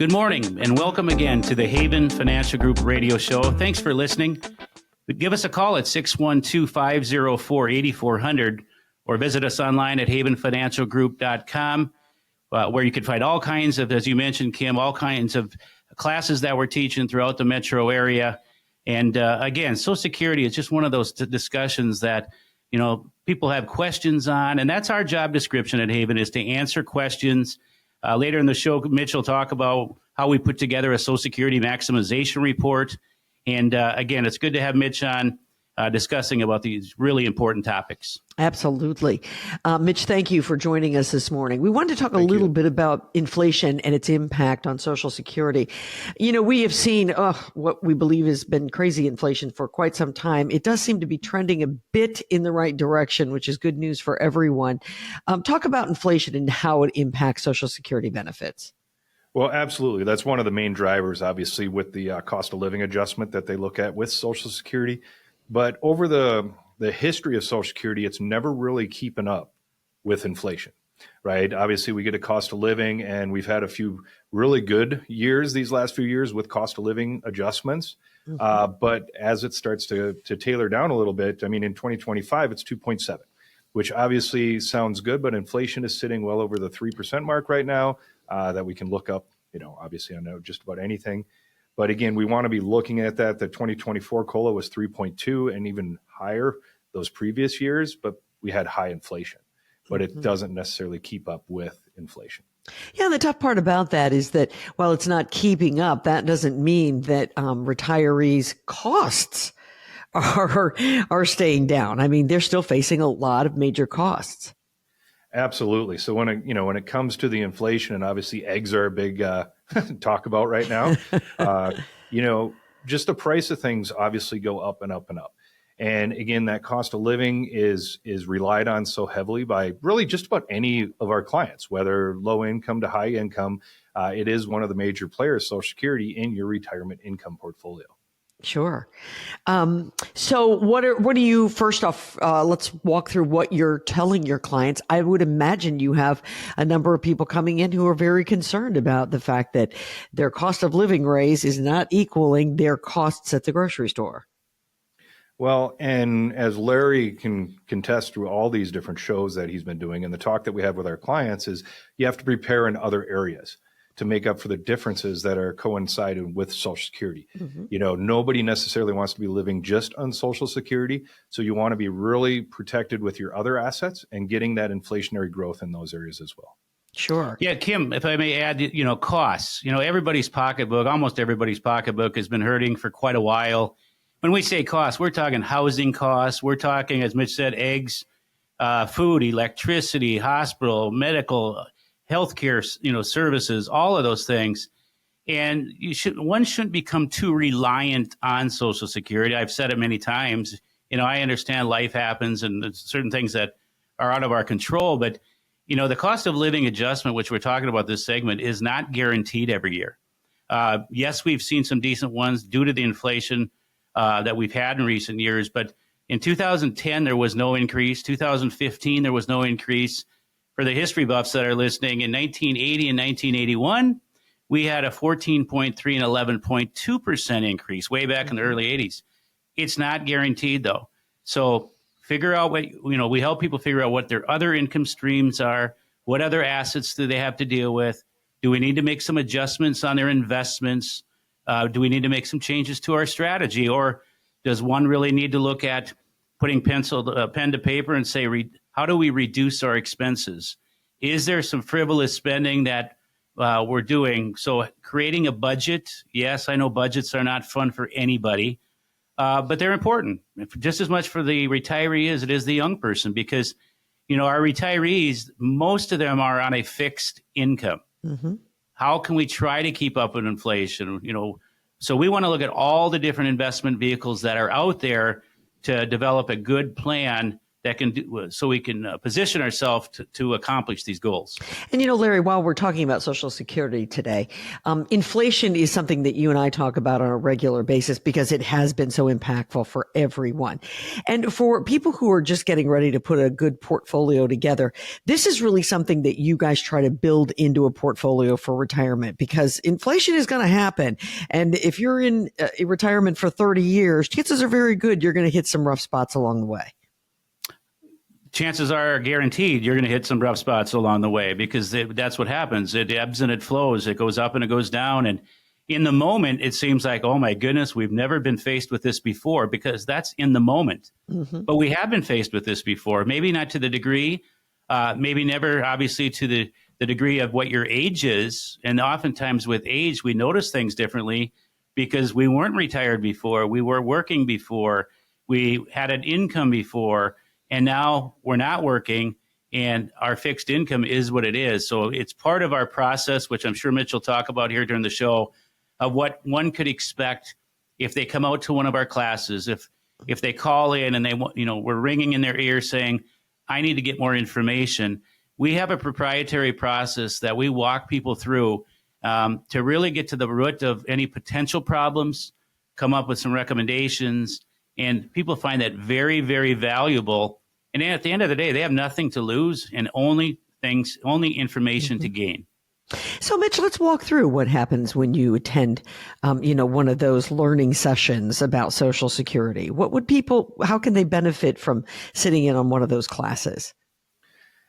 Good morning and welcome again to the Haven Financial Group radio show. Thanks for listening. Give us a call at 612-504-8400 or visit us online at havenfinancialgroup.com where you can find all kinds of, as you mentioned, Kim, all kinds of classes that we're teaching throughout the metro area. And again, Social Security is just one of those discussions that, you know, people have questions on. And that's our job description at Haven, is to answer questions. Later in the show, Mitch will talk about how we put together a Social Security maximization report. And again, it's good to have Mitch on discussing about these really important topics. Absolutely. Mitch, thank you for joining us this morning. We wanted to talk a little bit about inflation and its impact on Social Security. You know, we have seen what we believe has been crazy inflation for quite some time. It does seem to be trending a bit in the right direction, which is good news for everyone. Talk about inflation and how it impacts Social Security benefits. Well, absolutely. That's one of the main drivers, obviously, with the cost of living adjustment that they look at with Social Security. But over the history of Social Security, it's never really keeping up with inflation, right? Obviously, we get a cost of living, and we've had a few really good years these last few years with cost of living adjustments. But as it starts to tailor down a little bit, I mean, in 2025, it's 2.7, which obviously sounds good, but inflation is sitting well over the 3% mark right now that we can look up, you know, obviously on just about anything. But again, we want to be looking at that. The 2024 COLA was 3.2 and even higher those previous years, but we had high inflation. But it doesn't necessarily keep up with inflation. Yeah, the tough part about that is that while it's not keeping up, that doesn't mean that retirees' costs are staying down. I mean, they're still facing a lot of major costs. Absolutely. So when it comes to the inflation, and obviously eggs are a big talk about right now, just the price of things obviously go up and up and up. And again, that cost of living is relied on so heavily by really just about any of our clients, whether low income to high income. It is one of the major players, Social Security, in your retirement income portfolio. Sure. So what are you, first off, let's walk through what you're telling your clients. I would imagine you have a number of people coming in who are very concerned about the fact that their cost of living raise is not equaling their costs at the grocery store. Well, and as Larry can contest through all these different shows that he's been doing and the talk that we have with our clients is you have to prepare in other areas to make up for the differences that are coinciding with Social Security. You know, nobody necessarily wants to be living just on Social Security. So you want to be really protected with your other assets and getting that inflationary growth in those areas as well. Sure. Yeah, Kim, if I may add, costs. Everybody's pocketbook, almost everybody's pocketbook has been hurting for quite a while. When we say costs, we're talking housing costs. We're talking, as Mitch said, eggs, food, electricity, hospital, medical, healthcare, services, all of those things. And one shouldn't become too reliant on Social Security. I've said it many times. I understand life happens and there's certain things that are out of our control. But, the cost of living adjustment, which we're talking about this segment, is not guaranteed every year. Yes, we've seen some decent ones due to the inflation that we've had in recent years. But in 2010, there was no increase. 2015, there was no increase. For the history buffs that are listening, in 1980 and 1981, we had a 14.3 and 11.2% increase way back in the early 80s. It's not guaranteed, though. So figure out we help people figure out what their other income streams are, what other assets do they have to deal with. Do we need to make some adjustments on their investments? Do we need to make some changes to our strategy? Or does one really need to look at putting pen to paper and say, how do we reduce our expenses? Is there some frivolous spending that we're doing? So creating a budget, yes, I know budgets are not fun for anybody, but they're important just as much for the retiree as it is the young person because, our retirees, most of them are on a fixed income. How can we try to keep up with inflation? So we want to look at all the different investment vehicles that are out there to develop a good plan that can do so we can position ourselves to accomplish these goals. And, Larry, while we're talking about Social Security today, inflation is something that you and I talk about on a regular basis because it has been so impactful for everyone. And for people who are just getting ready to put a good portfolio together, this is really something that you guys try to build into a portfolio for retirement because inflation is going to happen. And if you're in retirement for 30 years, chances are very good you're going to hit some rough spots along the way. Chances are guaranteed you're going to hit some rough spots along the way because that's what happens. It ebbs and it flows. It goes up and it goes down. And in the moment, it seems like, oh, my goodness, we've never been faced with this before because that's in the moment. Mm-hmm. But we have been faced with this before, maybe not to the degree, maybe never, obviously, to the degree of what your age is. And oftentimes with age, we notice things differently because we weren't retired before. We were working before. We had an income before. And now we're not working and our fixed income is what it is. So it's part of our process, which I'm sure Mitch will talk about here during the show, of what one could expect if they come out to one of our classes, if they call in and we're ringing in their ear saying, I need to get more information. We have a proprietary process that we walk people through to really get to the root of any potential problems, come up with some recommendations, and people find that very, very valuable. And at the end of the day, they have nothing to lose and only information to gain. So, Mitch, let's walk through what happens when you attend, one of those learning sessions about Social Security. How can they benefit from sitting in on one of those classes?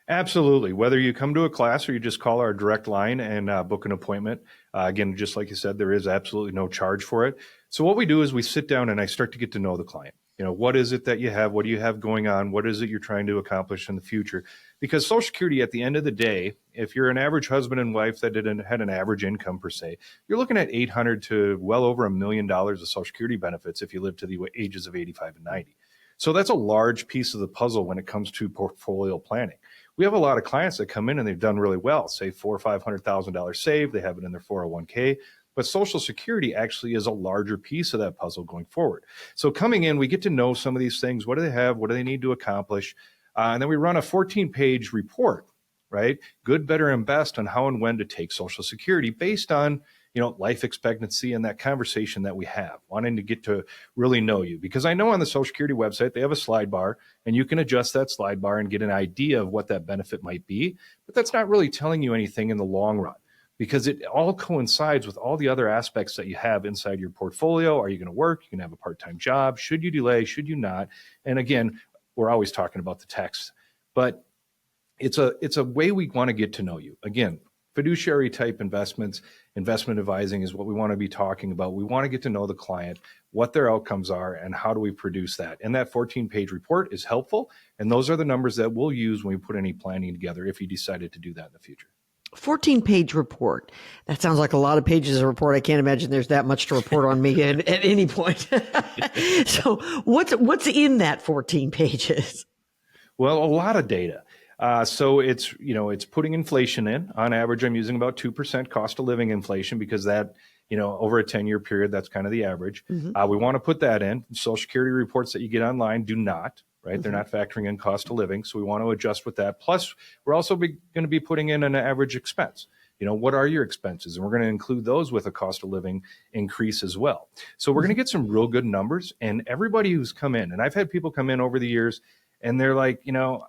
Absolutely. Whether you come to a class or you just call our direct line and book an appointment, again, just like you said, there is absolutely no charge for it. So what we do is we sit down and I start to get to know the client. What is it that you have? What do you have going on? What is it you're trying to accomplish in the future? Because Social Security, at the end of the day, if you're an average husband and wife that had an average income per se, you're looking at $800,000 to well over $1 million of Social Security benefits if you live to the ages of 85 and 90. So that's a large piece of the puzzle when it comes to portfolio planning. We have a lot of clients that come in and they've done really well, say $400,000 or $500,000 saved, they have it in their 401k. But Social Security actually is a larger piece of that puzzle going forward. So coming in, we get to know some of these things. What do they have? What do they need to accomplish? And then we run a 14-page report, right? Good, better, and best on how and when to take Social Security based on, life expectancy and that conversation that we have, wanting to get to really know you. Because I know on the Social Security website, they have a slide bar and you can adjust that slide bar and get an idea of what that benefit might be. But that's not really telling you anything in the long run, because it all coincides with all the other aspects that you have inside your portfolio. Are you going to work? You can have a part-time job. Should you delay? Should you not? And again, we're always talking about the tax, but it's a way we want to get to know you. Again, fiduciary type investments, investment advising is what we want to be talking about. We want to get to know the client, what their outcomes are, and how do we produce that. And that 14-page report is helpful. And those are the numbers that we'll use when we put any planning together if you decided to do that in the future. 14-page report. That sounds like a lot of pages of report. I can't imagine there's that much to report on me at any point. So what's in that 14 pages? Well, a lot of data. So it's putting inflation in. On average, I'm using about 2% cost of living inflation because that, over a 10-year period, that's kind of the average. Mm-hmm. We want to put that in. Social Security reports that you get online do not. Right? Mm-hmm. They're not factoring in cost of living. So we want to adjust with that. Plus, we're also going to be putting in an average expense. What are your expenses? And we're going to include those with a cost of living increase as well. So we're going to get some real good numbers. And everybody who's come in, and I've had people come in over the years, and they're like,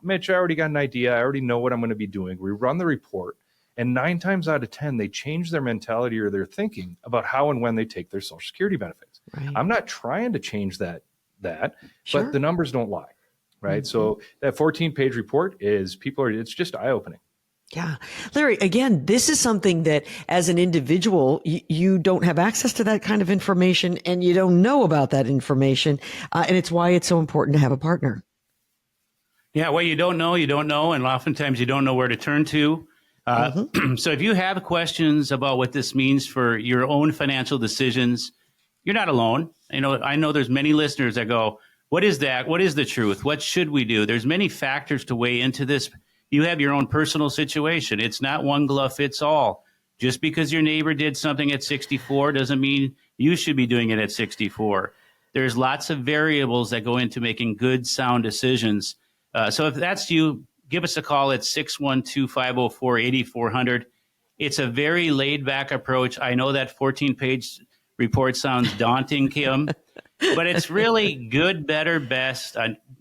Mitch, I already got an idea. I already know what I'm going to be doing. We run the report. And 9 times out of 10, they change their mentality or their thinking about how and when they take their Social Security benefits. Right. I'm not trying to change that, sure. But the numbers don't lie. Right. Mm-hmm. So that 14-page report it's just eye-opening. Yeah. Larry, again, this is something that as an individual, you don't have access to that kind of information and you don't know about that information. And it's why it's so important to have a partner. Yeah. Well, you don't know. And oftentimes you don't know where to turn to. So if you have questions about what this means for your own financial decisions, you're not alone. I know there's many listeners that go, what is that? What is the truth? What should we do? There's many factors to weigh into this. You have your own personal situation. It's not one glove fits all. Just because your neighbor did something at 64 doesn't mean you should be doing it at 64. There's lots of variables that go into making good, sound decisions So if that's you, give us a call at 612-504-8400. It's a very laid back approach. I know that 14-page report sounds daunting, Kim, but it's really good, better, best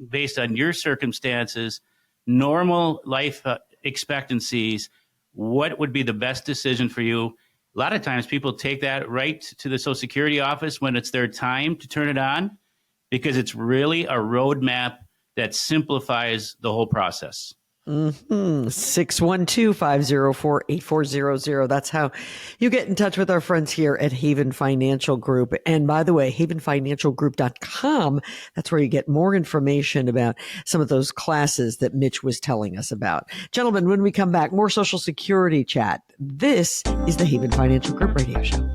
based on your circumstances, normal life expectancies. What would be the best decision for you? A lot of times people take that right to the Social Security office when it's their time to turn it on, because it's really a roadmap that simplifies the whole process. 612-504-8400. That's how you get in touch with our friends here at Haven Financial Group. And by the way, havenfinancialgroup.com, that's where you get more information about some of those classes that Mitch was telling us about. Gentlemen, when we come back, more Social Security chat. This is the Haven Financial Group Radio Show.